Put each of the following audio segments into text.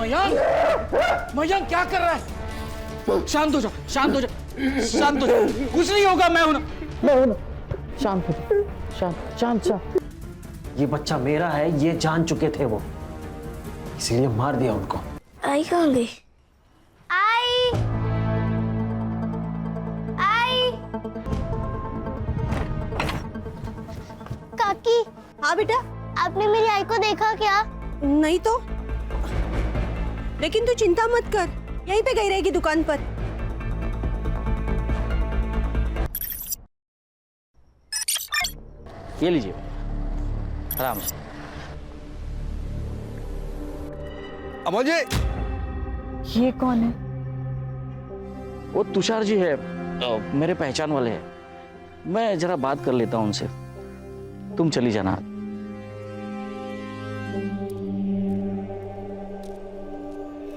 मयंक, मयंक क्या कर रहा है? शांत हो जा, शांत हो जा, शांत हो जा। कुछ नहीं होगा, मैं हूं ना। शांत हो जा, शांत। ये बच्चा मेरा है, ये जान चुके थे वो, इसीलिए मार दिया उनको। आई कहाँ गई? आई काकी। हाँ बेटा। आपने मेरी आई को देखा क्या? नहीं तो, लेकिन तू चिंता मत कर, यहीं पे गई रहेगी दुकान पर। ये लीजिए, आराम से। अमोल जी, ये कौन है? वो तुषार जी है, मेरे पहचान वाले हैं। मैं जरा बात कर लेता हूं उनसे, तुम चली जाना।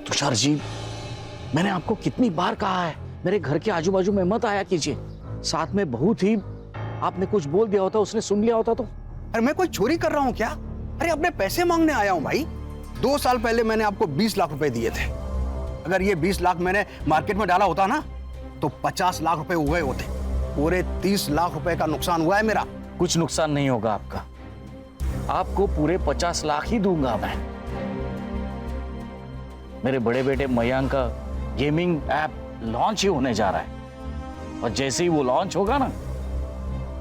तुषार जी, मैंने आपको कितनी बार कहा है, मेरे घर के आजू बाजू में मत आया कीजिए। साथ में बहू थी, आपने कुछ बोल दिया होता, उसने सुन लिया होता तो। अरे मैं कोई चोरी कर रहा हूँ क्या? अरे अपने पैसे मांगने आया हूँ भाई। 2 साल पहले मैंने आपको 20 लाख रुपए दिए थे। अगर ये 20 लाख मैंने मार्केट में डाला होता ना, तो 50 लाख रुपए हुए होते। पूरे 30 लाख रुपए का नुकसान हुआ है मेरा। कुछ नुकसान नहीं होगा आपका, आपको पूरे 50 लाख ही दूंगा मैं। मेरे बड़े बेटे मयंक का गेमिंग ऐप लॉन्च ही होने जा रहा है, और जैसे ही वो लॉन्च होगा ना,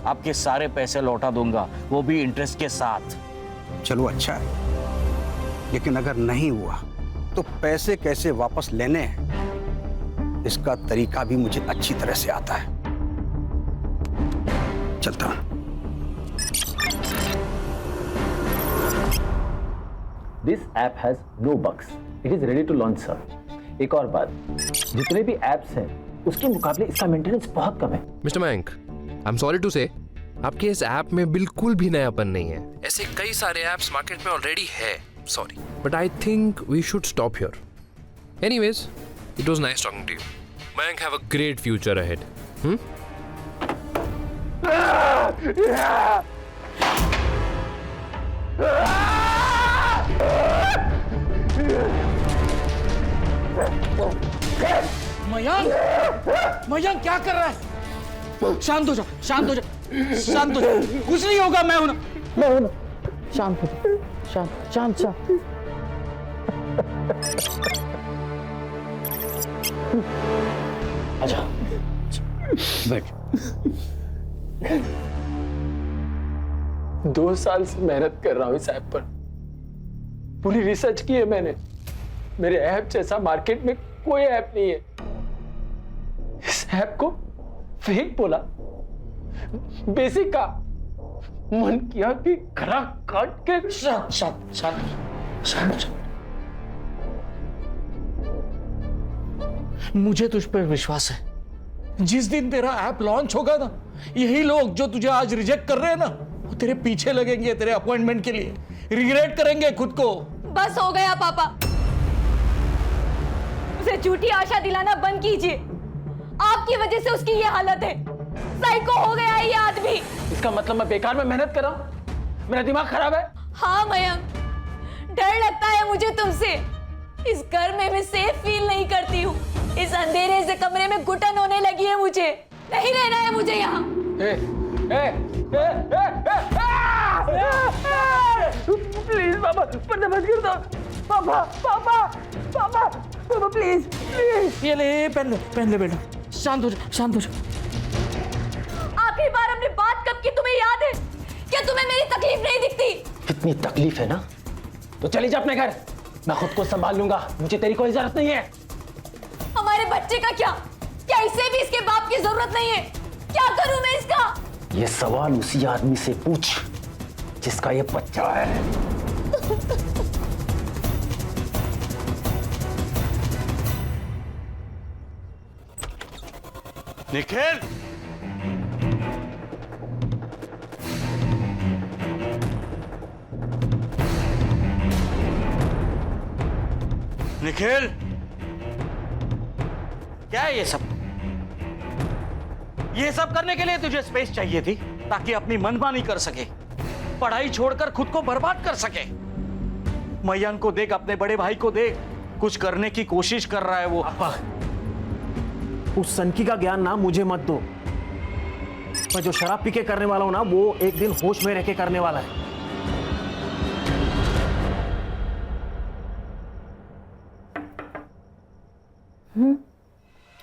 आपके सारे पैसे लौटा दूंगा, वो भी इंटरेस्ट के साथ। चलो अच्छा है, लेकिन अगर नहीं हुआ तो पैसे कैसे वापस लेने हैं, इसका तरीका भी मुझे अच्छी तरह से आता है। चलता हूं। This app has no bugs, it is ready to launch sir. एक और बात, जितने भी एप्स हैं उसके मुकाबले इसका मेंटेनेंस बहुत कम है। Mister Mayank, I am sorry to say, आपके इस ऐप में बिल्कुल भी नयापन नहीं है। ऐसे कई सारे ऐप्स मार्केट में ऑलरेडी है, sorry, but I think we should stop here. Anyways, it was nice talking to you. Mayank, have a great future ahead. Mayank, Mayank क्या कर रहा है? शांत हो जा, शांत हो जा, शांत हो जा। कुछ नहीं होगा, मैं हूं ना। शांत हो जा, शांत। आजा, बैठ। 2 साल से मेहनत कर रहा हूं इस ऐप पर, पूरी रिसर्च की है मैंने। मेरे ऐप जैसा मार्केट में कोई ऐप नहीं है। इस ऐप को फेक बोला, बेसिक का मन किया कि गला काट के। शांत। मुझे तुझ पर विश्वास है, जिस दिन तेरा ऐप लॉन्च होगा ना, यही लोग जो तुझे आज रिजेक्ट कर रहे हैं ना, वो तेरे पीछे लगेंगे तेरे अपॉइंटमेंट के लिए, रिग्रेट करेंगे खुद को। बस हो गया पापा, उसे झूठी आशा दिलाना बंद कीजिए। आपकी वजह से उसकी ये हालत है। साइको हो गया है ये आदमी। इसका मतलब मैं बेकार में मेहनत कर रहा हूं? मेरा दिमाग खराब है? हाँ मयंक, डर लगता है मुझे तुमसे। इस घर में मैं सेफ फील नहीं करती हूँ। इस अंधेरे से कमरे में घुटन होने लगी है मुझे। नहीं रहना है मुझे यहाँ। प्लीज पापा, पर्दा बंद कर दो। पापा प्लीज। ये ले, पहन ले बेटा। शांत हो जा। आखिरी बार हमने बात कब की तुम्हें याद है? क्या तुम्हें मेरी तकलीफ नहीं दिखती? कितनी तकलीफ है ना, तो चली जा अपने घर, मैं खुद को संभाल लूंगा, मुझे तेरी कोई जरूरत नहीं है। हमारे बच्चे का क्या इसे भी इसके बाप की जरूरत नहीं है? क्या करूं मैं इसका? ये सवाल उसी आदमी से पूछ जिसका ये बच्चा है। निखिल, निखिल, क्या है ये सब? ये सब करने के लिए तुझे स्पेस चाहिए थी, ताकि अपनी मनमानी कर सके, पढ़ाई छोड़कर खुद को बर्बाद कर सके। मयंक को देख, अपने बड़े भाई को देख, कुछ करने की कोशिश कर रहा है वो। उस सनकी का ज्ञान ना मुझे मत दो। मैं जो शराब पी के करने वाला हूं ना, वो एक दिन होश में रह के करने वाला है।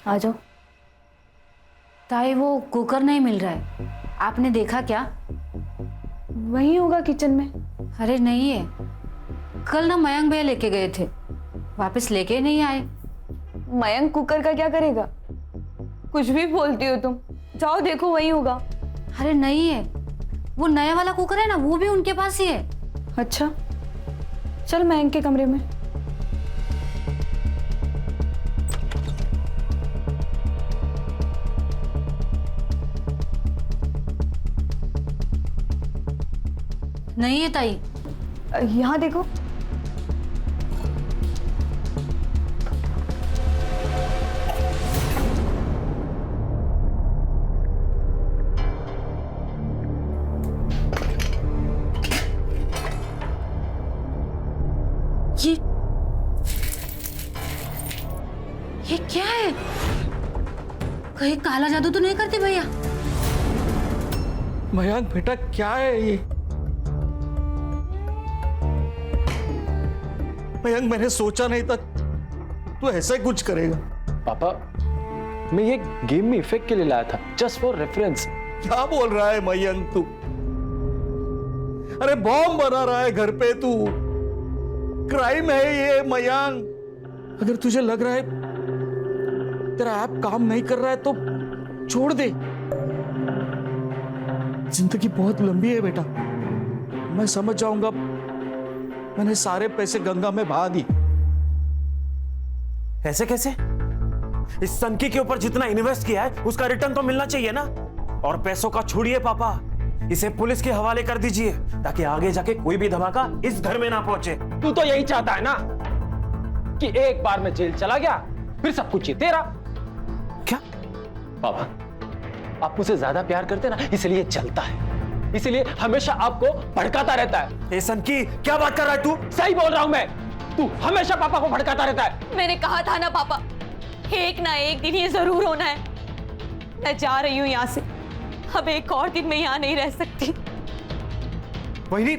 आ जाओ। ताई, वो कुकर नहीं मिल रहा है, आपने देखा क्या? वही होगा किचन में। अरे नहीं है, कल ना मयंक भैया लेके गए थे, वापस लेके नहीं आए। मयंक कुकर का क्या करेगा? कुछ भी बोलती हो तुम। जाओ देखो, वही होगा। अरे नहीं है, वो नया वाला कुकर है ना, वो भी उनके पास ही है। अच्छा, चल मयंक के कमरे में। नहीं है ताई। यहाँ देखो। ये क्या है? कहीं काला जादू तो नहीं करते भैया? मयंक बेटा, क्या है ये? मयंक, मैंने सोचा नहीं था तू ऐसा ही कुछ करेगा। पापा, मैं ये गेम में इफेक्ट के लिए लाया था, जस्ट फॉर रेफरेंस। क्या बोल रहा है मयंक तू? अरे बॉम्ब बना रहा है घर पे तू। क्राइम है ये मयंक। अगर तुझे लग रहा है तेरा ऐप काम नहीं कर रहा है तो छोड़ दे। जिंदगी बहुत लंबी है बेटा, मैं समझ जाऊंगा। मैंने सारे पैसे गंगा में बहा दी। ऐसे कैसे? इस सनकी के ऊपर जितना इन्वेस्ट किया है उसका रिटर्न तो मिलना चाहिए ना। और पैसों का छोड़िए पापा, इसे पुलिस के हवाले कर दीजिए ताकि आगे जाके कोई भी धमाका इस घर में ना पहुंचे। तू तो यही चाहता है ना कि एक बार मैं जेल चला गया फिर सब कुछ ही तेरा। क्या? पापा, आप मुझसे ज्यादा प्यार करते ना, इसलिए चलता है, इसलिए हमेशा आपको भड़काता रहता है। ए सनकी, क्या बात कर रहा है तू? सही बोल रहा हूं मैं, तू हमेशा पापा को भड़काता रहता है। मैंने कहा था ना पापा, एक ना एक दिन ये जरूर होना है। मैं जा रही हूँ यहाँ से, अब एक और दिन मैं यहाँ नहीं रह सकती। वही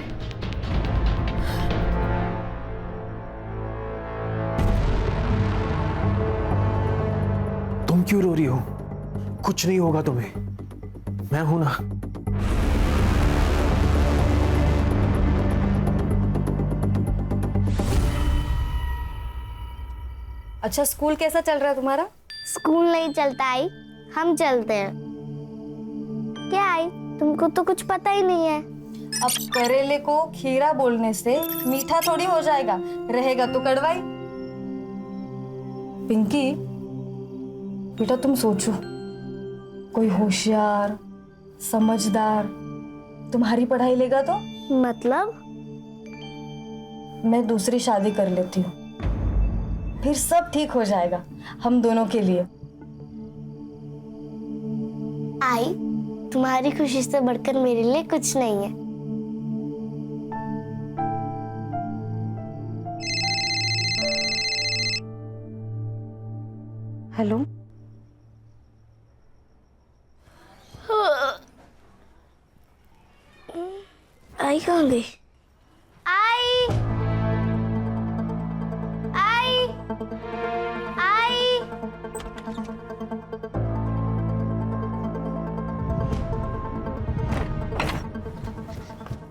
तुम क्यों रो रही हो? कुछ नहीं होगा तुम्हें, मैं हूं ना। अच्छा, स्कूल कैसा चल रहा है तुम्हारा? स्कूल नहीं चलता आई, हम चलते हैं। क्या आई, तुमको तो कुछ पता ही नहीं है। अब करेले को खीरा बोलने से मीठा थोड़ी हो जाएगा, रहेगा तो कड़वाई। पिंकी बेटा, तुम सोचो, कोई होशियार समझदार तुम्हारी पढ़ाई लेगा तो? मतलब? मैं दूसरी शादी कर लेती हूँ, फिर सब ठीक हो जाएगा हम दोनों के लिए। आई, तुम्हारी खुशी से बढ़कर मेरे लिए कुछ नहीं है। हेलो, आई कहाँ गई? आई, आई, आई।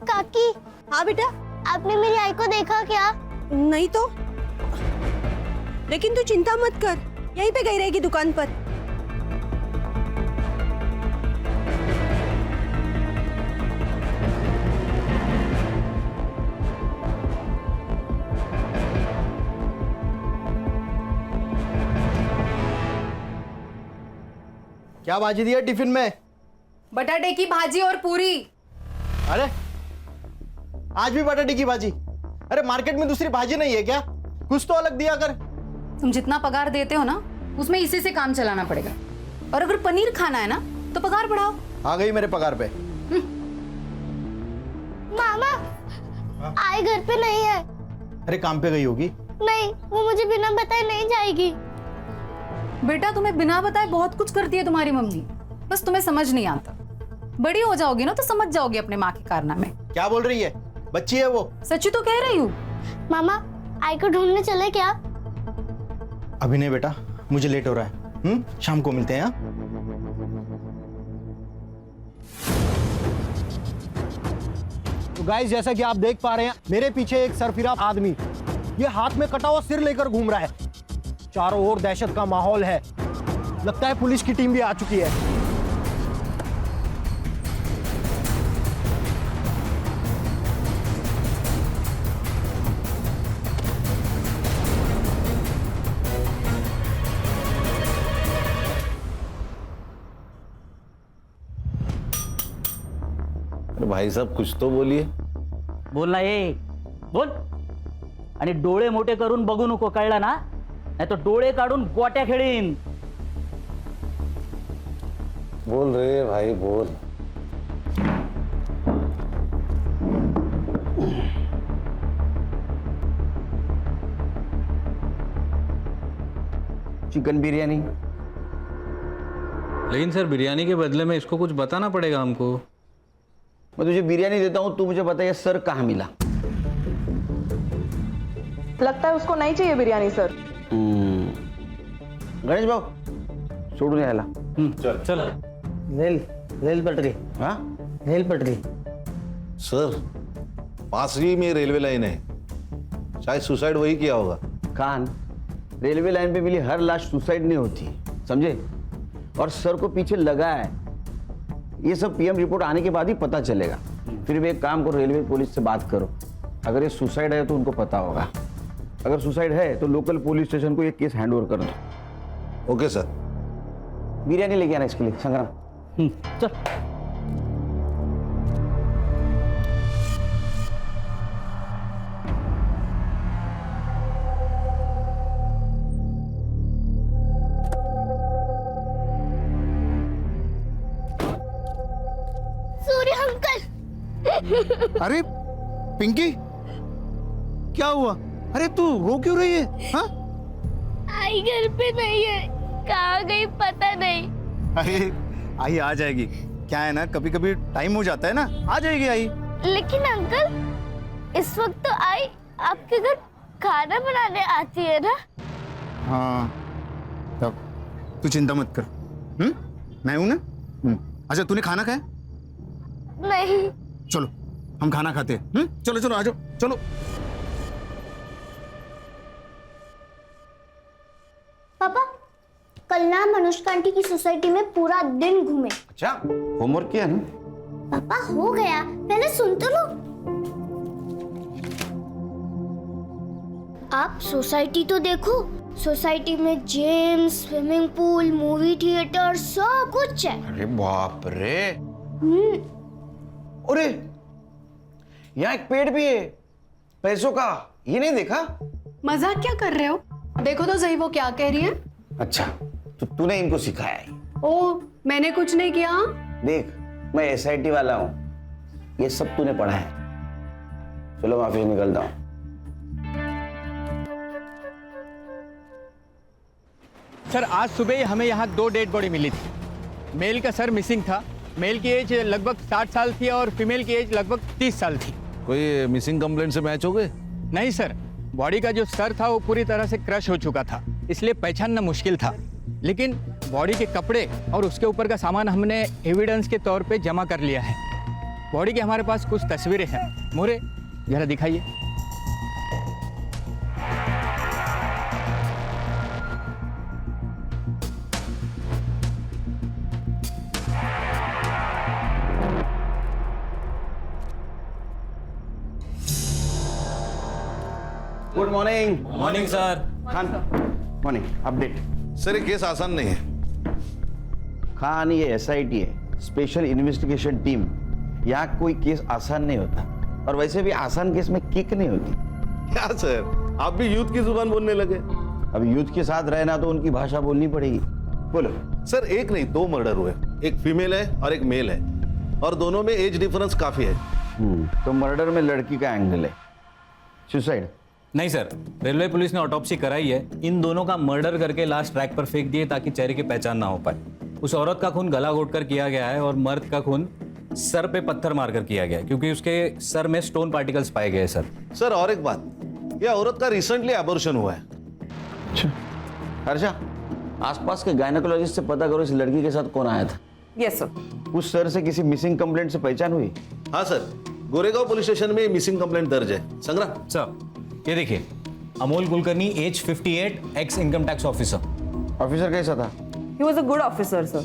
काकी। हाँ बेटा। आपने मेरी आई को देखा क्या? नहीं तो, लेकिन तू चिंता मत कर, यहीं पे गई रहेगी दुकान पर। क्या भाजी दिया टिफिन में? बटाटे की भाजी और पूरी। अरे आज भी बटाटे की भाजी? अरे मार्केट में दूसरी भाजी नहीं है क्या? कुछ तो अलग दिया कर। तुम जितना पगार देते हो ना, उसमें इसी से काम चलाना पड़ेगा। और अगर पनीर खाना है ना तो पगार बढ़ाओ। आ गई मेरे पगार पे। मामा, आई घर पे नहीं है। अरे काम पे गई होगी, नहीं, वो मुझे बिना बताए नहीं जाएगी। बेटा तुम्हें बिना बताए बहुत कुछ करती है तुम्हारी मम्मी, बस तुम्हें समझ नहीं आता। बड़ी हो जाओगी ना तो समझ जाओगी अपने माँ के कारनामे। क्या बोल रही है? बच्ची है वो। सच्ची तो कह रही हूँ। मामा, आई को ढूंढने चले क्या? अभी नहीं बेटा, मुझे लेट हो रहा है। शाम को मिलते हैं। हाँ? तो गाइस, जैसा कि आप देख पा रहे हैं, मेरे पीछे एक सरफिरा आदमी, ये हाथ में कटा हुआ सिर लेकर घूम रहा है। चारों ओर दहशत का माहौल है। लगता है पुलिस की टीम भी आ चुकी है। भाई साहब कुछ तो बोलिए. बोल ना ये बोल. आणि डोळे मोठे करून बघू नको, कळलं ना? नाही तर डोळे काढून गोट्या खेळीन. बोल रे भाई बोल. चिकन बिरयानी. लेकिन सर बिरयानी के बदले में इसको कुछ बताना पड़ेगा हमको. मैं तुझे बिरयानी देता हूं, तू मुझे बता ये सर कहाँ मिला. लगता है उसको नहीं चाहिए बिरयानी सर. गणेश भाऊ सोडून यायला. चल चल. रेल पटरी. हाँ रेल पटरी. सर पास ही में रेलवे लाइन है, शायद सुसाइड वही किया होगा. खान, रेलवे लाइन पे मिली हर लाश सुसाइड नहीं होती, समझे? और सर को पीछे लगा है, ये सब पीएम रिपोर्ट आने के बाद ही पता चलेगा. फिर भी एक काम करो, रेलवे पुलिस से बात करो. अगर ये सुसाइड है तो उनको पता होगा. अगर सुसाइड है तो लोकल पुलिस स्टेशन को ये केस हैंड ओवर कर दो. Okay sir. बिरयानी लेके आना इसके लिए. संग्राम चल. अरे पिंकी, क्या हुआ? अरे तू रो क्यों रही है? हाँ? आई घर पे नहीं है, कहाँ गई पता नहीं. अरे आई आ जाएगी. क्या है ना, कभी कभी टाइम हो जाता है ना, आ जाएगी आई. लेकिन अंकल, इस वक्त तो आई आपके घर खाना बनाने आती है ना. हाँ, तब तू चिंता मत कर. मैं हूं ना. अच्छा तूने खाना खाया? नहीं. चलो हम खाना खाते हैं. चलो चलो आ जाओ. चलो. पापा, कल ना अनुष्का आंटी की सोसाइटी में पूरा दिन घूमे. अच्छा होमवर्क किया ना? पापा हो गया, पहले सुन तो लो. आप सोसाइटी तो देखो. सोसाइटी में gym, swimming pool, movie theatre सब कुछ है. अरे बाप रे. अरे यहाँ एक पेड़ भी है पैसों का, ये नहीं देखा? मजाक क्या कर रहे हो? देखो तो सही वो क्या कह रही है. अच्छा तो तूने इनको सिखाया है? ओ, मैंने कुछ नहीं किया. देख मैं एसआईटी वाला हूँ, ये सब तूने पढ़ा है. चलो मैं ऑफिस निकलता हूँ. सर आज सुबह ही हमें यहाँ 2 डेड बॉडी मिली थी. मेल का सर मिसिंग था. मेल की एज लगभग 60 साल थी और फीमेल की एज लगभग 30 साल थी. कोई मिसिंग कंप्लेंट से मैच हो गए? नहीं सर, बॉडी का जो सर था वो पूरी तरह से क्रश हो चुका था, इसलिए पहचानना मुश्किल था. लेकिन बॉडी के कपड़े और उसके ऊपर का सामान हमने एविडेंस के तौर पे जमा कर लिया है. बॉडी की हमारे पास कुछ तस्वीरें हैं. मोरे जरा दिखाइए. Good morning. Morning sir. Khan, morning. Update. Sir ये केस आसान नहीं है. खान, ये एसआईटी है, स्पेशल इन्वेस्टिगेशन टीम. यहाँ कोई केस आसान नहीं होता, और वैसे भी आसान केस में किक नहीं होती. क्या सर, आप भी यूथ की जुबान बोलने लगे? अब यूथ के साथ रहना तो उनकी भाषा बोलनी पड़ेगी. बोलो. सर एक नहीं 2 मर्डर हुए, एक फीमेल है और एक मेल है, और दोनों में एज डिफरेंस काफी है. तो मर्डर में लड़की का एंगल है. सुसाइड नहीं सर, रेलवे पुलिस ने ऑटोप्सी कराई है। इन दोनों का मर्डर करके लाश ट्रैक पर फेंक दिए ताकि चेहरे की पहचान ना हो पाए। उस औरत का खून गला घोटकर किया गया है और मर्द का खून सर पे पत्थर मारकर किया गया है, क्योंकि उसके सर में स्टोन पार्टिकल्स पाए गए सर। सर और एक बात, यह औरत का रिसेंटली एबॉर्शन हुआ है। अच्छा। हर्षा, आसपास के गायनेकोलॉजिस्ट से पता करो इस लड़की के साथ कौन आया था। Yes sir. उस सर से किसी मिसिंग कंप्लेंट से पहचान हुई? हाँ सर, गोरेगांव पुलिस स्टेशन में मिसिंग कंप्लेंट दर्ज है। संग्राम सर, ये देखिए, Amol Kulkarni, age 58, ex income tax officer. Officer कैसा था? He was a good officer sir.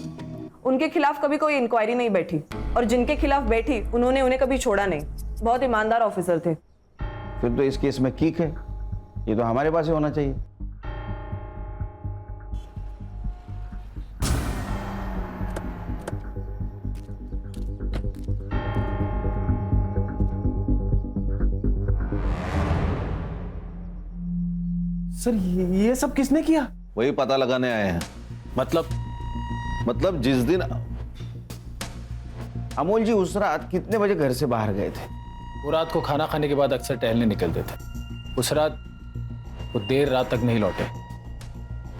उनके खिलाफ कभी कोई इंक्वायरी नहीं बैठी, और जिनके खिलाफ बैठी उन्होंने उन्हें कभी छोड़ा नहीं। बहुत ईमानदार ऑफिसर थे। फिर तो इस केस में किक है, ये तो हमारे पास ही होना चाहिए। सर ये सब किसने किया? वही पता लगाने आए हैं। मतलब जिस दिन अमोल जी उस रात कितने बजे घर से बाहर गए थे? वो रात को खाना खाने के बाद अक्सर टहलने निकलते थे। उस रात वो देर रात तक नहीं लौटे,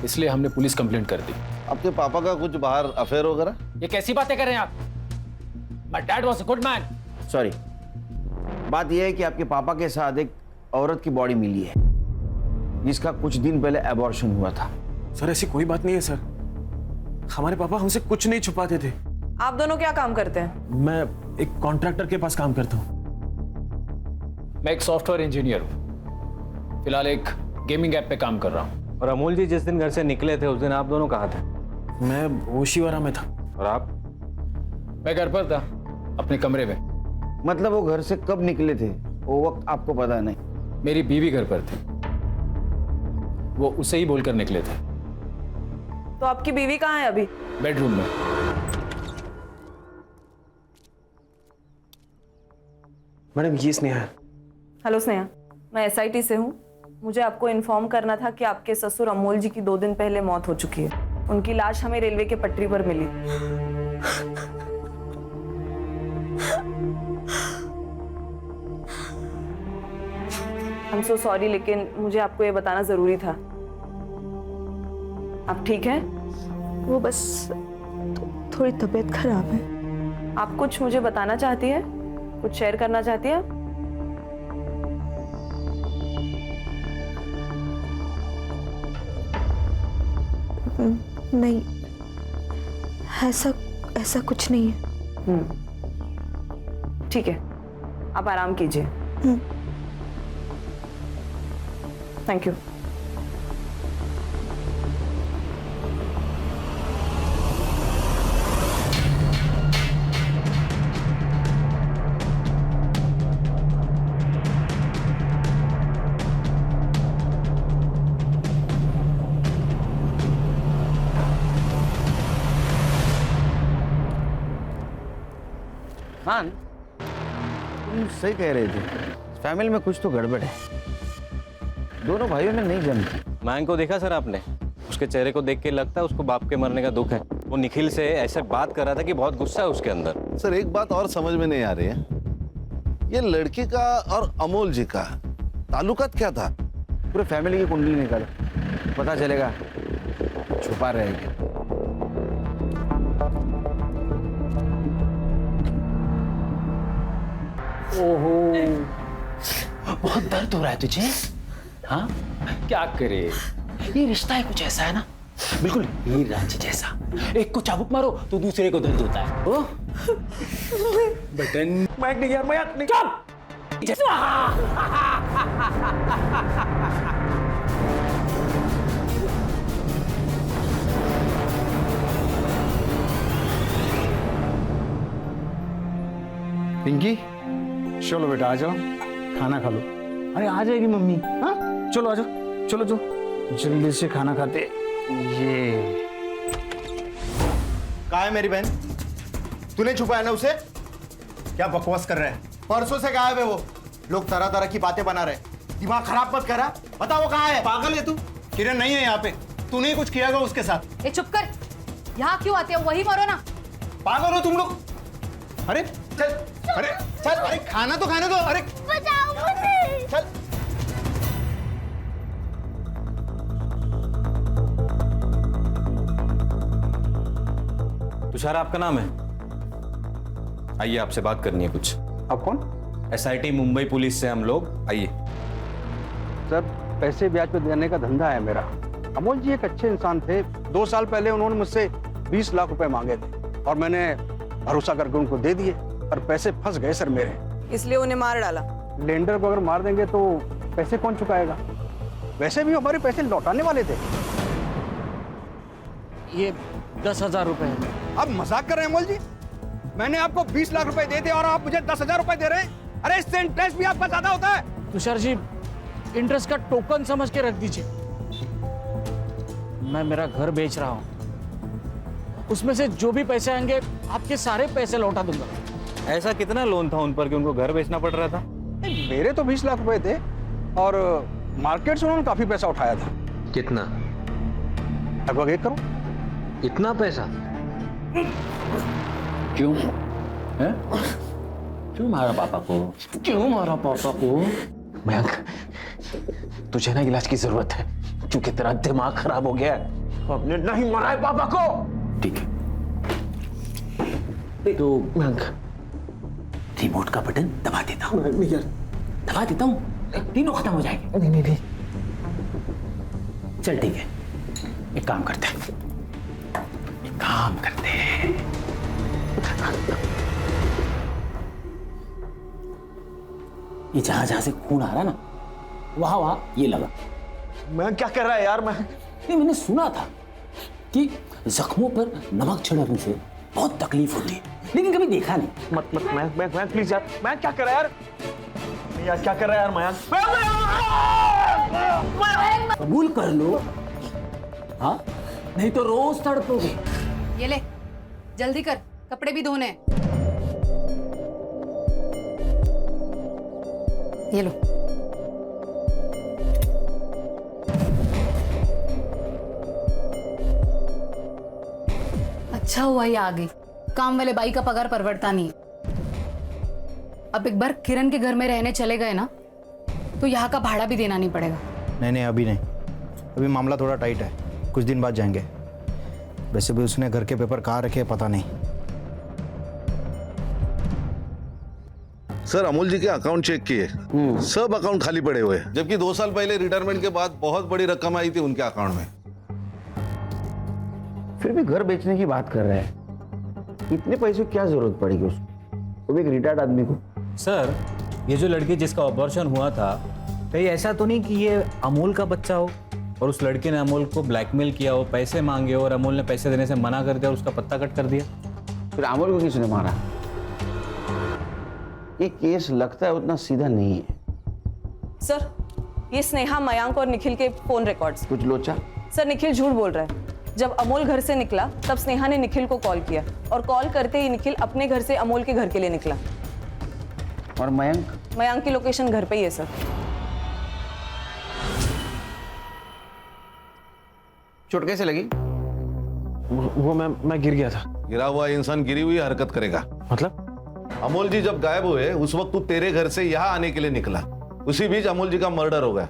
इसलिए हमने पुलिस कंप्लेंट कर दी। आपके पापा का कुछ बाहर अफेयर वगैरह? ये कैसी बातें कर रहे हैं आप? My dad was a good man. Sorry, बात यह है कि आपके पापा के साथ एक औरत की बॉडी मिली है जिसका कुछ दिन पहले एबॉर्शन हुआ था। सर ऐसी कोई बात नहीं है सर, हमारे पापा हमसे कुछ नहीं छुपाते थे। आप दोनों क्या काम करते हैं? मैं एक कॉन्ट्रैक्टर के पास काम करता हूँ। मैं एक सॉफ्टवेयर इंजीनियर हूँ, फिलहाल एक गेमिंग ऐप पे काम कर रहा हूँ। और अमोल जी जिस दिन घर से निकले थे उस दिन आप दोनों कहाँ थे? मैं ओशिवारा में था। और आप? मैं घर पर था, अपने कमरे में। मतलब वो घर से कब निकले थे वो वक्त आपको पता नहीं? मेरी बीवी घर पर थी, वो उसे ही बोलकर निकले थे। तो आपकी बीवी कहाँ है अभी? बेडरूम में। मैडम ये स्नेहा। हेलो स्नेहा, मैं SIT से हूँ। मुझे आपको इन्फॉर्म करना था कि आपके ससुर अमोल जी की 2 दिन पहले मौत हो चुकी है। उनकी लाश हमें रेलवे के पटरी पर मिली। I'm so sorry, लेकिन मुझे आपको ये बताना जरूरी था। आप ठीक हैं? वो बस थोड़ी तबीयत खराब है। आप कुछ मुझे बताना चाहती है? कुछ शेयर करना चाहती है? नहीं, ऐसा कुछ नहीं है। ठीक है, आप आराम कीजिए। Thank you. खान, तुम सही कह रहे थे, फैमिली में कुछ तो गड़बड़ है। दोनों भाइयों में नहीं जमती। मयंक को देखा सर आपने? उसके चेहरे को देख के लगता है उसको बाप के मरने का दुख है। वो निखिल से ऐसे बात कर रहा था कि बहुत गुस्सा है उसके अंदर। सर एक बात और समझ में नहीं आ रही है, ये लड़की का और अमोल जी का ताल्लुकात क्या था? पूरे फैमिली की कुंडली निकालो, पता चलेगा। छुपा रहेगी। ओहो, बहुत दर्द हो रहा है तुझे? हाँ, क्या करे, ये रिश्ता है कुछ ऐसा है ना, बिल्कुल हीर रांझी जैसा। एक को चाबुक मारो तो दूसरे को दर्द होता है। ओ बटन मयंक नहीं यार, मयंक नहीं। पिंकी, चलो बेटा आ जाओ, खाना खा लो। अरे आ जाएगी मम्मी। हाँ चलो आ जाओ, चलो जो जल्दी से खाना खाते। ये कहाँ है मेरी बहन? तूने छुपाया ना उसे? क्या बकवास कर रहे हैं? परसों से गायब है वो। लोग तरह तरह की बातें बना रहे। दिमाग खराब मत करा। बता वो कहाँ है? पागल है तू? किरण नहीं है यहाँ पे। तूने ही कुछ किया होगा उसके साथ। ए चुप कर, यहाँ क्यों आते हो? वही मरो ना। पागल हो तुम लोग? अरे चल, अरे चल, अरे खाना तो खाने दो। अरे बचाओ मुझे। चल। तुषार आपका नाम है? आइए, आपसे बात करनी है कुछ। आप कौन? SIT मुंबई पुलिस से हम लोग। आइए। सर, पैसे ब्याज पे देने का धंधा है मेरा। अमोल जी एक अच्छे इंसान थे। 2 साल पहले उन्होंने मुझसे 20 लाख रुपए मांगे थे और मैंने भरोसा करके उनको दे दिए, पर पैसे फंस गए सर मेरे। इसलिए उन्हें मार डाला। लेंडर को अगर मार देंगे तो पैसे कौन चुकाएगा? वैसे भी हमारे पैसे लौटाने वाले थे। ये 10,000 रुपए है। अब मजाक कर रहे हैं अमोल जी? मैंने आपको 20 लाख रुपए दिए थे और आप मुझे 10,000 रुपए दे रहे हैं? अरे इससे इंटरेस्ट भी आपका ज्यादा होता है। तुषार जी, इंटरेस्ट का टोकन समझ के रख दीजिए। मैं मेरा घर बेच रहा हूँ, उसमें से जो भी पैसे आएंगे आपके सारे पैसे लौटा दूंगा। ऐसा कितना लोन था उन पर कि उनको घर बेचना पड़ रहा था? मेरे तो 20 लाख रुपए थे और मार्केट से उन्होंने काफी पैसा उठाया था। कितना? लगभग 1 करोड़। इतना पैसा? क्यों है? क्यों मारा पापा को? क्यों मारा पापा को? मयंक, तुझे ना इलाज की जरूरत है क्योंकि तेरा दिमाग खराब हो गया है। हमने नहीं मारा है पापा को। ठीक है तो मयंक, रिमोट का बटन दबा देता हूँ। दबा देता हूँ, तीनों खत्म हो जाएंगे। नहीं। चल ठीक है, एक काम करते हैं। ये जहां से खून आ रहा ना, वहां ये लगा। मैं क्या कर रहा है यार? मैंने सुना था कि जख्मों पर नमक छिड़कने से बहुत तकलीफ होती है, लेकिन कभी देखा नहीं। मैं प्लीज यार, मैं क्या कर रहा है यार? क्या कर रहा है यार मयंक? कबूल कर लो, हाँ? नहीं तो रोज तड़पोगे। ये ले, जल्दी कर, कपड़े भी धोने हैं। ये लो। अच्छा हुआ ये आ गई। काम वाले बाई का पगार परवड़ता नहीं। अब एक बार किरण के घर में रहने चले गए ना, तो यहाँ का भाड़ा भी देना नहीं पड़ेगा। नहीं, अभी नहीं। अभी मामला थोड़ा टाइट है, कुछ दिन बाद जाएंगे। वैसे भी उसने घर के पेपर कहाँ रखे पता नहीं। सर, अमोल जी के अकाउंट चेक किए, सब अकाउंट खाली पड़े हुए हैं, जबकि 2 साल पहले रिटायरमेंट के बाद बहुत बड़ी रकम आई थी उनके अकाउंट में। फिर भी घर बेचने की बात कर रहे हैं। इतने पैसों की क्या जरूरत पड़ेगी उसको, वो भी एक रिटायर्ड आदमी को? सर, ये जो लड़की जिसका ऑपरेशन हुआ था, कहीं ऐसा तो नहीं कि ये अमोल का बच्चा हो और उस लड़के ने अमोल को ब्लैकमेल किया हो, पैसे मांगे और अमोल ने पैसे देने से मना कर दिया और उसका पत्ता कट कर दिया? फिर अमोल को किसने मारा? ये केस लगता है उतना सीधा नहीं है। सर, ये स्नेहा, मयंक और निखिल के फोन रिकॉर्ड्स। कुछ लोचा? सर, निखिल झूठ बोल रहा है। जब अमोल घर से निकला तब स्नेहा ने निखिल को कॉल किया और कॉल करते ही निखिल अपने घर से अमोल के घर के लिए निकला। और मयंक? मयंक की लोकेशन घर पे ही है सर। चोट कैसे लगी? वो मैं गिर गया था। गिरा हुआ इंसान गिरी हुई हरकत करेगा? मतलब? अमोल जी जब गायब हुए उस वक्त तू तेरे घर से यहाँ आने के लिए निकला, उसी बीच अमोल जी का मर्डर हो गया।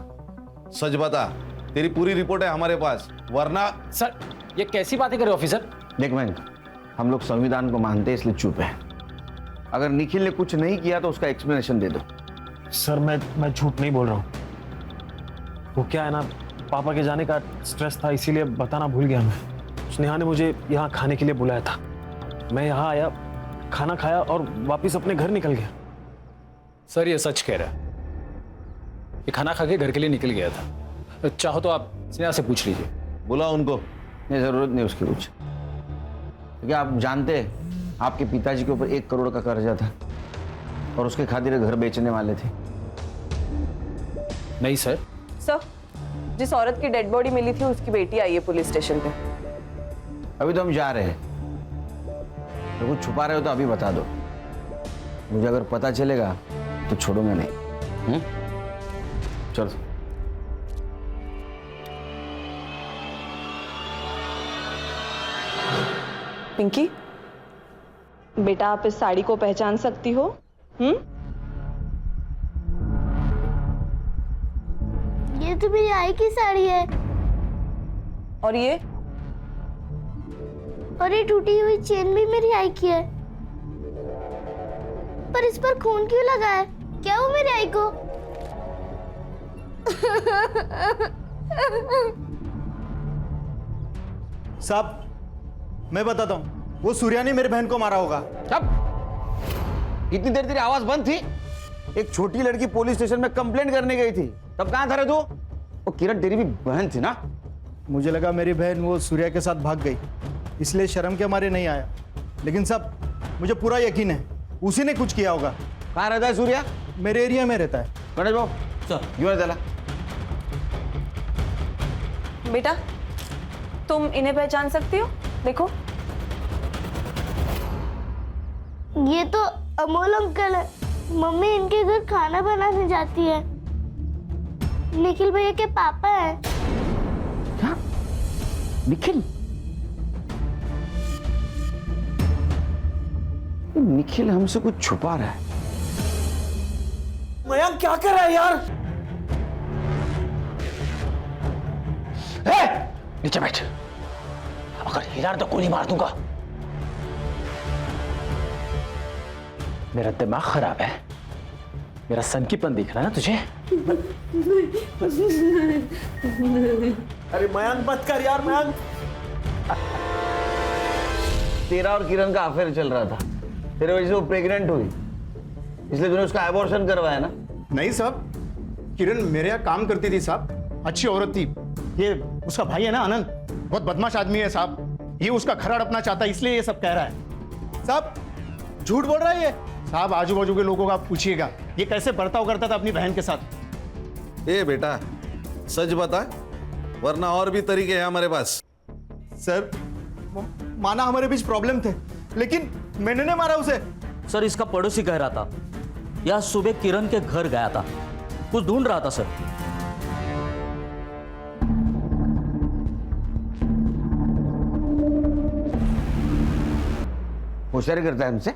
सच बता, तेरी पूरी रिपोर्ट है हमारे पास, वरना। सर, ये कैसी बातें करे ऑफिसर? देख मयंक, हम लोग संविधान को मानते हैं इसलिए चुप है। अगर निखिल ने कुछ नहीं किया तो उसका एक्सप्लेनेशन दे दो। सर, मैं झूठ नहीं बोल रहा हूँ। वो क्या है ना, पापा के जाने का स्ट्रेस था, इसीलिए बताना भूल गया मैं। स्नेहा ने मुझे यहाँ खाने के लिए बुलाया था। मैं यहाँ आया, खाना खाया और वापस अपने घर निकल गया। सर, ये सच कह रहा है। ये खाना खा के घर के लिए निकल गया था। चाहो तो आप स्नेहा से पूछ लीजिए। बुला उनको। नहीं, जरूरत नहीं उसकी कुछ। क्या आप जानते हैं आपके पिताजी के ऊपर 1 करोड़ का कर्जा था और उसके खातिर घर बेचने वाले थे? नहीं सर। सर, जिस औरत की डेड बॉडी मिली थी उसकी बेटी आई है पुलिस स्टेशन पे। अभी तो हम जा रहे हैं। तो कुछ छुपा रहे हो तो अभी बता दो। मुझे अगर पता चलेगा तो छोड़ूंगा नहीं। चलो। पिंकी, बेटा आप इस साड़ी को पहचान सकती हो? ये तो मेरी आई की साड़ी है। और ये? और ये टूटी हुई चेन भी मेरी आई की है। पर इस पर खून क्यों लगा है? क्या हुआ मेरी आई को? साहब, मैं बताता हूँ, वो सूर्या ने मेरी बहन को मारा होगा। कब? इतनी देर तेरी आवाज बंद थी? एक छोटी लड़की पुलिस स्टेशन में कंप्लेंट करने गई थी, तब कहां था रे तू? वो किरण तेरी भी बहन थी ना? मुझे लगा मेरी बहन वो सूर्या के साथ भाग गई, इसलिए शर्म के मारे नहीं आया। लेकिन साहब, मुझे पूरा यकीन है उसी ने कुछ किया होगा। कहाँ रहता है सूर्या? मेरे एरिया में रहता है। गणेश बाबू, सर, क्यों चला? बेटा, तुम इन्हें पहचान सकती हो? देखो, ये तो अमोल अंकल है। मम्मी इनके घर खाना बनाने जाती है। निखिल भैया के पापा हैं। क्या? निखिल? निखिल हमसे कुछ छुपा रहा है। मयंक क्या कर रहा है यार? नीचे बैठ। अगर हिला तो गोली मार दूंगा। मेरा दिमाग खराब है। मेरा सनकीपन दिख रहा है ना तुझे? अरे मयंक मत कर यार मयंक। तेरा और किरण का अफेयर चल रहा था, तेरे वजह से वो प्रेग्नेंट हुई, इसलिए तूने उसका एबॉर्शन करवाया ना? नहीं साहब, किरण मेरे यहाँ काम करती थी साहब, अच्छी औरत थी। ये उसका भाई है ना आनंद, बहुत बदमाश आदमी है साहब। ये उसका घर हड़पना चाहता है, इसलिए ये सब कह रहा है। साहब झूठ बोल रहा है ये। साहब आजू बाजू के लोगों को आप पूछिएगा ये कैसे बर्ताव करता था अपनी बहन के साथ। ए बेटा, सच बता, वरना और भी तरीके हैं हमारे पास। सर, माना हमारे बीच प्रॉब्लम थे, लेकिन मैंने नहीं मारा उसे। सर, इसका पड़ोसी कह रहा था यह सुबह किरण के घर गया था, कुछ ढूंढ रहा था सर। होशियारी करता है हमसे?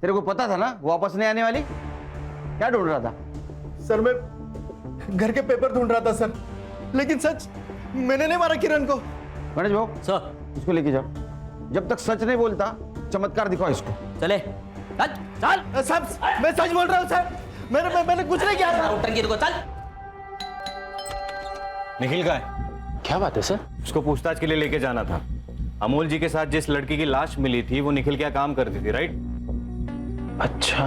तेरे को पता था ना वो वापस नहीं आने वाली? क्या ढूंढ रहा था? सर मैं घर के पेपर ढूंढ रहा था सर, लेकिन सच मैंने नहीं मारा किरण को। गणेश बाबू, सर इसको लेके जाओ। जब तक सच नहीं बोलता चमत्कार दिखाओ इसको। चले चल चल। साहब मैं सच बोल रहा हूँ सर, मैंने कुछ नहीं किया था। चल। निखिल का है? क्या बात है सर? उसको पूछताछ के लिए लेके जाना था। अमोल जी के साथ जिस लड़की की लाश मिली थी वो निखिल क्या काम करती थी, राइट? अच्छा,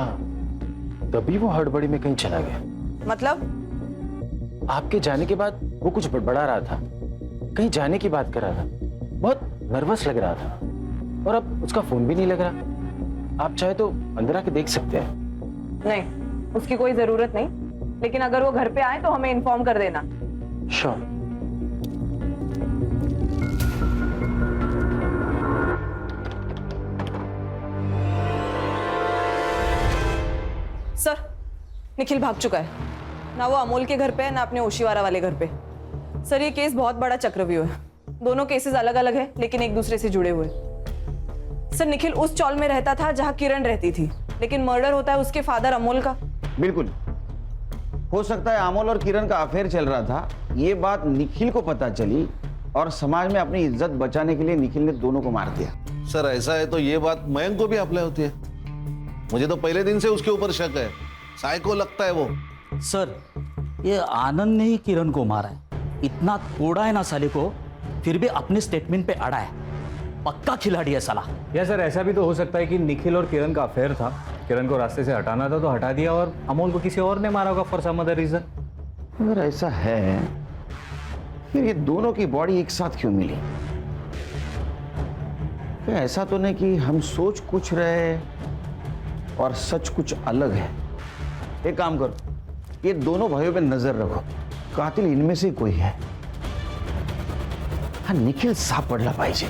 तभी वो हड़बड़ी में कहीं चला गया। मतलब आपके जाने के बाद वो कुछ बड़बड़ा रहा था, कहीं जाने की बात कर रहा था, बहुत नर्वस लग रहा था, और अब उसका फोन भी नहीं लग रहा। आप चाहे तो अंदर आके देख सकते हैं। नहीं, उसकी कोई जरूरत नहीं, लेकिन अगर वो घर पे आए तो हमें इन्फॉर्म कर देना। श्योर। सर, निखिल भाग चुका है। ना वो अमोल के घर पे है, ना अपने ओशीवारा वाले घर पे। सर, ये केस बहुत बड़ा चक्रव्यूह है। दोनों केसेस अलग अलग है, लेकिन एक दूसरे से जुड़े हुए। सर, निखिल उस चौल में रहता था जहां किरण रहती थी, लेकिन मर्डर होता है उसके फादर अमोल का। बिल्कुल हो सकता है अमोल और किरण का अफेयर चल रहा था, ये बात निखिल को पता चली और समाज में अपनी इज्जत बचाने के लिए निखिल ने दोनों को मार दिया। सर ऐसा है तो ये बात मयंक को भी अप्लाई होती है। मुझे तो पहले दिन से उसके ऊपर शक है, साइको लगता है वो। सर, ये आनंद ने ही किरण को मारा है। इतना तोड़ा है ना साले को, फिर भी अपने स्टेटमेंट पे अड़ा है। पक्का खिलाड़ी है साला। या सर, ऐसा भी तो हो सकता है कि निखिल और किरण का अफेयर था, किरण को रास्ते से हटाना था तो हटा दिया और अमोल को किसी और ने मारा होगा फॉर सम अदर रीजन। अगर ऐसा है फिर ये दोनों की बॉडी एक साथ क्यों मिली? क्या ऐसा तो नहीं कि हम सोच कुछ रहे और सच कुछ अलग है? एक काम करो, ये दोनों भाइयों पे नजर रखो, कातिल इनमें से कोई है। हा निखिल सापडला पाहिजे।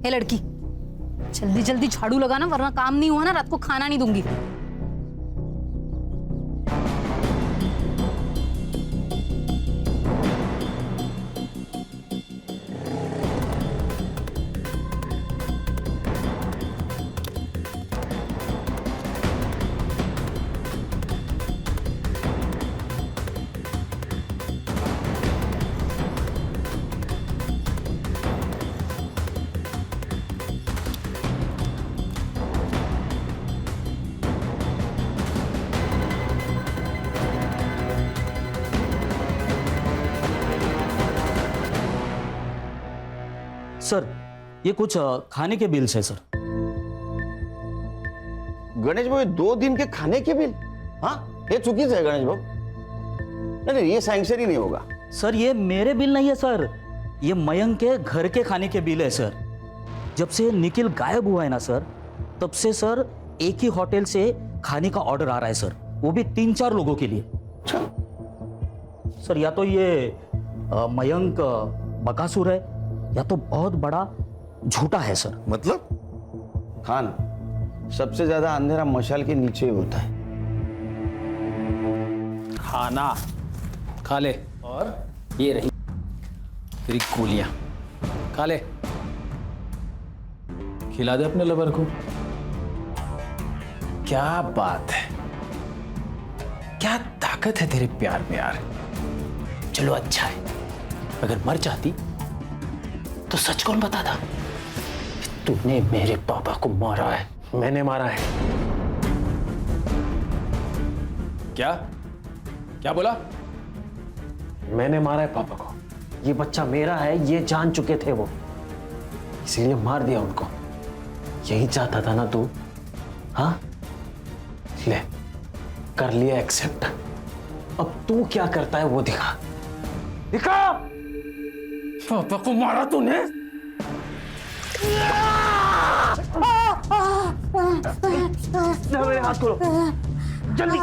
हे लड़की, जल्दी जल्दी झाड़ू लगाना, वरना काम नहीं हुआ ना रात को खाना नहीं दूंगी। सर ये कुछ खाने के बिल्स है सर। गणेश भाऊ 2 दिन के खाने के बिल? हाँ, ये चुकीचं आहे गणेश भाऊ। नहीं, ये सैंक्शन ही नहीं होगा। सर ये मेरे बिल नहीं है सर, ये मयंक के घर के खाने के बिल है सर। जब से निखिल गायब हुआ है ना सर, तब से सर एक ही होटल से खाने का ऑर्डर आ रहा है सर, वो भी 3-4 लोगों के लिए। सर या तो ये मयंक बकासुर है या तो बहुत बड़ा झूठा है सर। मतलब? खान, सबसे ज्यादा अंधेरा मशाल के नीचे ही होता है। खाना खा ले, और ये रही तेरी गोलियां, खा ले, खिला दे अपने लवर को। क्या बात है, क्या ताकत है तेरे प्यार में यार। चलो अच्छा है, अगर मर जाती तो सच कौन बताता? तूने मेरे पापा को मारा है। मैंने मारा है। क्या क्या बोला? मैंने मारा है पापा को। ये बच्चा मेरा है, ये जान चुके थे वो, इसीलिए मार दिया उनको। यही चाहता था ना तू? हाँ, ले, कर लिया एक्सेप्ट। अब तू क्या करता है वो दिखा, दिखा। पापा को मारा तूने? मेरे हाथ खोलो जल्दी।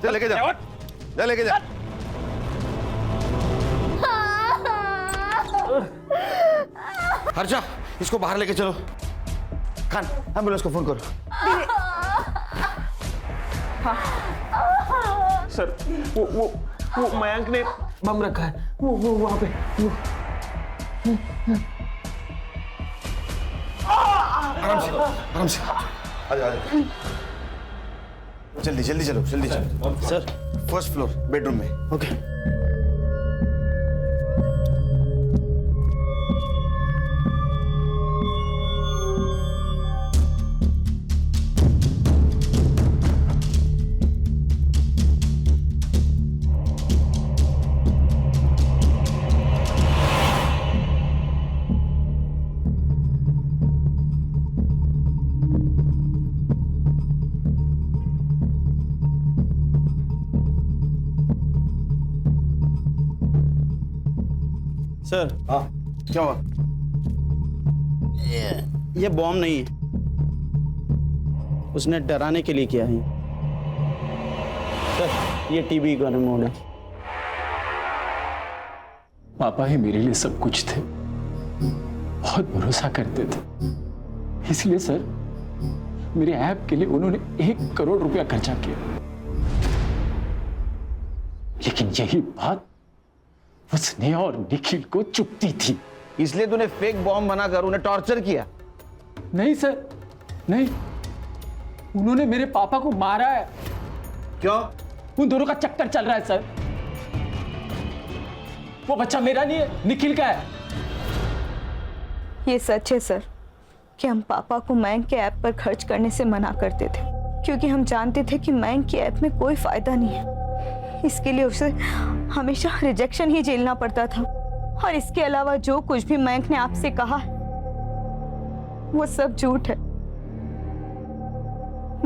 लेके जा, जा लेके जा। हर्षा, इसको बाहर लेके चलो। खान, एम्बुलेंस को फोन करो। सर वो मयंक ने बम रखा है, वो वहां पे। आराम से। आजा। जल्दी जल्दी चलो, जल्दी चलो। सर, फर्स्ट फ्लोर बेडरूम में। ओके। सर, हाँ, क्या हुआ? ये बॉम्ब नहीं है, उसने डराने के लिए किया है। सर, ये टीवी का रिमोट है। पापा ही मेरे लिए सब कुछ थे, बहुत भरोसा करते थे, इसलिए सर मेरे ऐप के लिए उन्होंने 1 करोड़ रुपया खर्चा किया। लेकिन यही बात वो स्नेहा और निखिल को चुभती थी, इसलिए तूने फेक बॉम्ब बनाकर उन्हें टॉर्चर किया। नहीं सर, नहीं, उन्होंने मेरे पापा को मारा है। क्यों? उन दोनों का चक्कर चल रहा है सर। वो बच्चा मेरा नहीं है, निखिल का है। ये सच है सर कि हम पापा को मयंक के ऐप पर खर्च करने से मना करते थे, क्योंकि हम जानते थे कि मयंक के ऐप में कोई फायदा नहीं है। इसके लिए उसे हमेशा रिजेक्शन ही झेलना पड़ता था। और इसके अलावा जो कुछ भी मयंक ने आपसे कहा है वो सब झूठ है।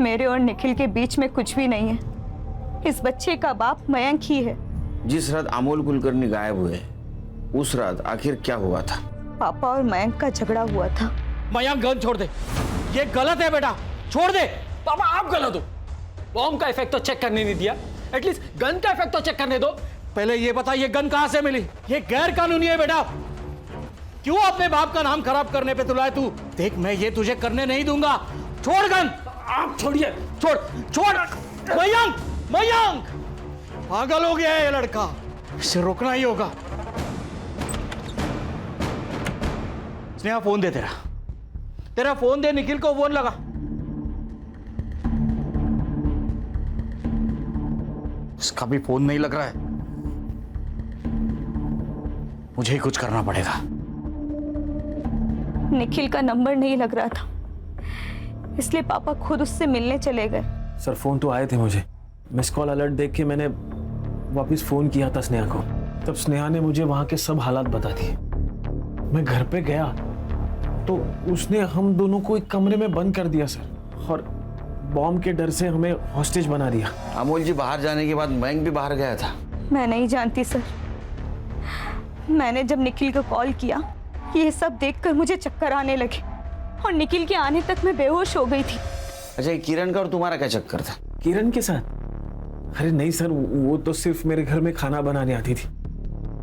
मेरे और निखिल के बीच में कुछ भी नहीं है। इस बच्चे का बाप मयंक ही है। जिस रात अमोल कुलकर्णी गायब हुए उस रात आखिर क्या हुआ था? पापा और मयंक का झगड़ा हुआ था। मयंक गन छोड़ दे, ये गलत है बेटा, छोड़ दे। पापा आप गलत हो, बॉम्ब का इफेक्ट तो चेक करने नहीं दिया, एटलीस्ट गन का इफेक्ट तो चेक करने दो। पहले ये बता ये गन कहां से मिली? ये गैर कानूनी है बेटा। क्यों अपने बाप का नाम खराब करने पे तुला है तू? देख मैं ये तुझे करने नहीं दूंगा। छोड़ गन। आप छोड़िए, छोड़ छोड़। मयंक, मयंक पागल हो गया है ये लड़का, इसे रोकना ही होगा। स्नेहा फोन दे, तेरा फोन दे, निखिल को फोन लगा। इसका भी फोन नहीं लग रहा है, मुझे ही कुछ करना पड़ेगा। निखिल का नंबर नहीं लग रहा था, इसलिए पापा खुद उससे मिलने चले गए। सर फोन तो आए थे मुझे, मिस कॉल अलर्ट देख के मैंने वापस फोन किया था स्नेहा को। तब स्नेहा ने मुझे वहां के सब हालात बता दिए। मैं घर पे गया तो उसने हम दोनों को एक कमरे में बंद कर दिया सर, और बॉम्ब के डर से हमें हॉस्टेज बना दिया। अमोल जी बाहर जाने के बाद मयंक भी बाहर गया था? मैं नहीं जानती सर। मैंने जब निखिल को कॉल किया, ये सब देखकर मुझे चक्कर आने लगे और निखिल के आने तक मैं बेहोश हो गई थी। अच्छा, किरण का और तुम्हारा क्या चक्कर था? किरण के साथ? अरे नहीं सर, वो तो सिर्फ मेरे घर में खाना बनाने आती थी।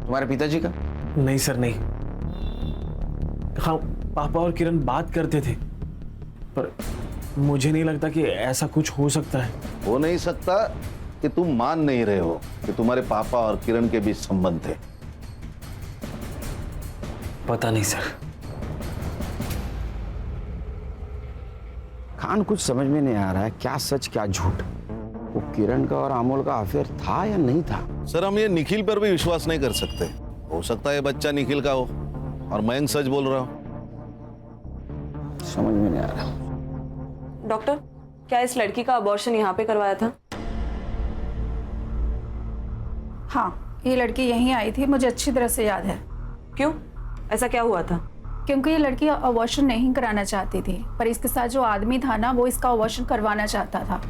तुम्हारे पिताजी का? नहीं सर नहीं। हाँ, पापा और किरण बात करते थे, पर मुझे नहीं लगता कि ऐसा कुछ हो सकता है। हो नहीं सकता कि तुम मान नहीं रहे हो कि तुम्हारे पापा और किरण के बीच संबंध थे? पता नहीं सर। खान कुछ समझ में नहीं आ रहा है, क्या सच क्या झूठ। वो किरण का और अमोल का अफेयर था या नहीं था? सर हम ये निखिल पर भी विश्वास नहीं कर सकते। हो सकता है बच्चा निखिल का हो और मयंक सच बोल रहा हो। समझ में नहीं आ रहा। डॉक्टर, क्या इस लड़की का अबॉर्शन यहाँ पे करवाया था? हाँ, ये लड़की यहीं आई थी, मुझे अच्छी तरह से याद है। क्यों, ऐसा क्या हुआ था? क्योंकि ये लड़की अबॉर्शन नहीं कराना चाहती थी, पर इसके साथ जो आदमी था ना, वो इसका अबॉर्शन करवाना चाहता था,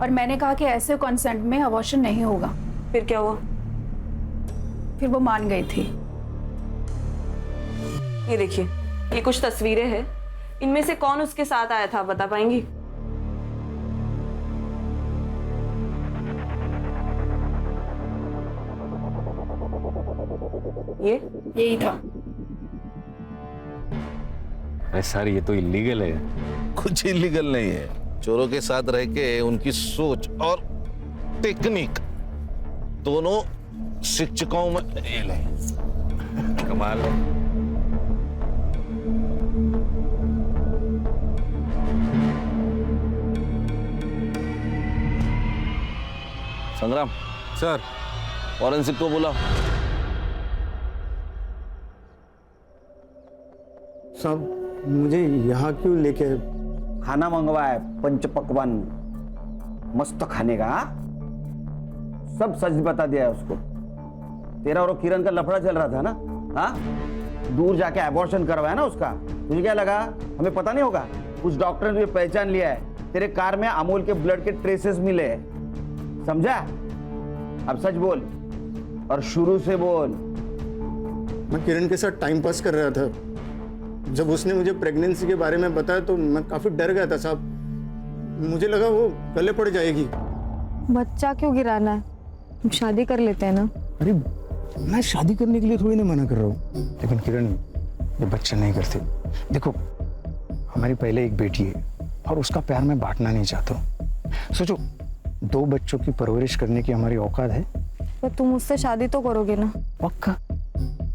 और मैंने कहा कि ऐसे कंसेंट में अबॉर्शन नहीं होगा। फिर क्या हुआ? फिर वो मान गई थी। ये देखिए, ये कुछ तस्वीरें हैं, इनमें से कौन उसके साथ आया था, बता पाएंगी? यही था। अरे सर ये तो इलीगल है। कुछ इलीगल नहीं है। चोरों के साथ रह के उनकी सोच और टेक्निक दोनों शिक्षकों में फेल है। कमाल है। संग्राम सर, फॉरेंसिक को बुलाओ। साहब मुझे यहाँ क्यों लेके? खाना मंगवा है, पंच पकवान मस्त खाने का। सब सच बता दिया है उसको। तेरा और किरण का लफड़ा चल रहा था ना? हाँ, दूर जाके अबॉर्शन करवाया ना उसका। तुझे क्या लगा हमें पता नहीं होगा? उस डॉक्टर ने तुझे पहचान लिया है। तेरे कार में अमोल के ब्लड के ट्रेसेस मिले हैं, समझा? अब सच बोल और शुरू से बोल। मैं किरण के साथ टाइम पास कर रहा था। जब उसने मुझे प्रेगनेंसी के बारे में बताया तो मैं काफी डर गया था साहब। मुझे लगा वो गले पड़ जाएगी। बच्चा क्यों गिराना है, हम शादी कर लेते हैं ना। अरे मैं शादी करने के लिए थोड़ी ना मना कर रहा हूँ, लेकिन किरण ये बच्चा नहीं करती। देखो हमारी पहले एक बेटी है और उसका प्यार मैं बांटना नहीं चाहता हूँ। सोचो 2 बच्चों की परवरिश करने की हमारी औकात है। पर तुम उससे शादी तो करोगे ना? पक्का।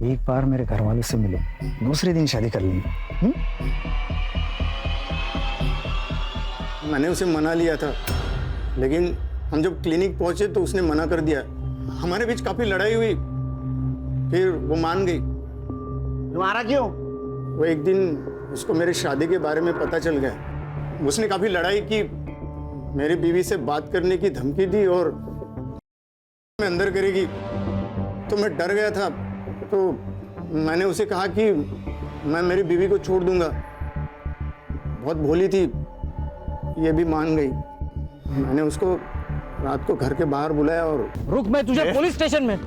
एक बार मेरे घर वाले से मिलो, दूसरे दिन शादी कर लेंगे। मैंने उसे मना लिया था, लेकिन हम जब क्लिनिक पहुंचे तो उसने मना कर दिया। हमारे बीच काफी लड़ाई हुई, फिर वो मान गई। तुम्हारा क्यों? वो एक दिन उसको मेरी शादी के बारे में पता चल गया। उसने काफी लड़ाई की, मेरी बीवी से बात करने की धमकी दी और मैं अंदर करेगी, तो मैं डर गया था। तो मैंने उसे कहा कि मैं मेरी बीवी को छोड़ दूंगा। बहुत भोली थी, ये भी मान गई। मैंने उसको रात को घर के बाहर बुलाया और रुक, मैं तुझे पुलिस स्टेशन में।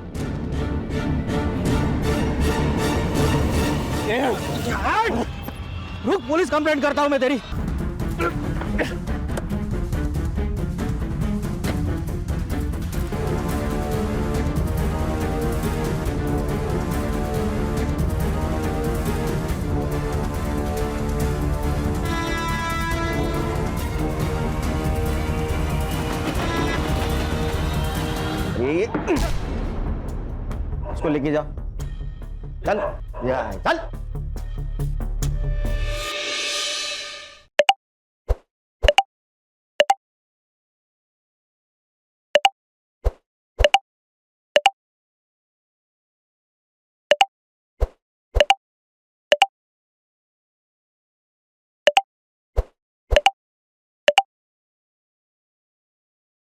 रुक, पुलिस कंप्लेंट करता हूं मैं तेरी। ये इसको लेके जाओ, चल चल।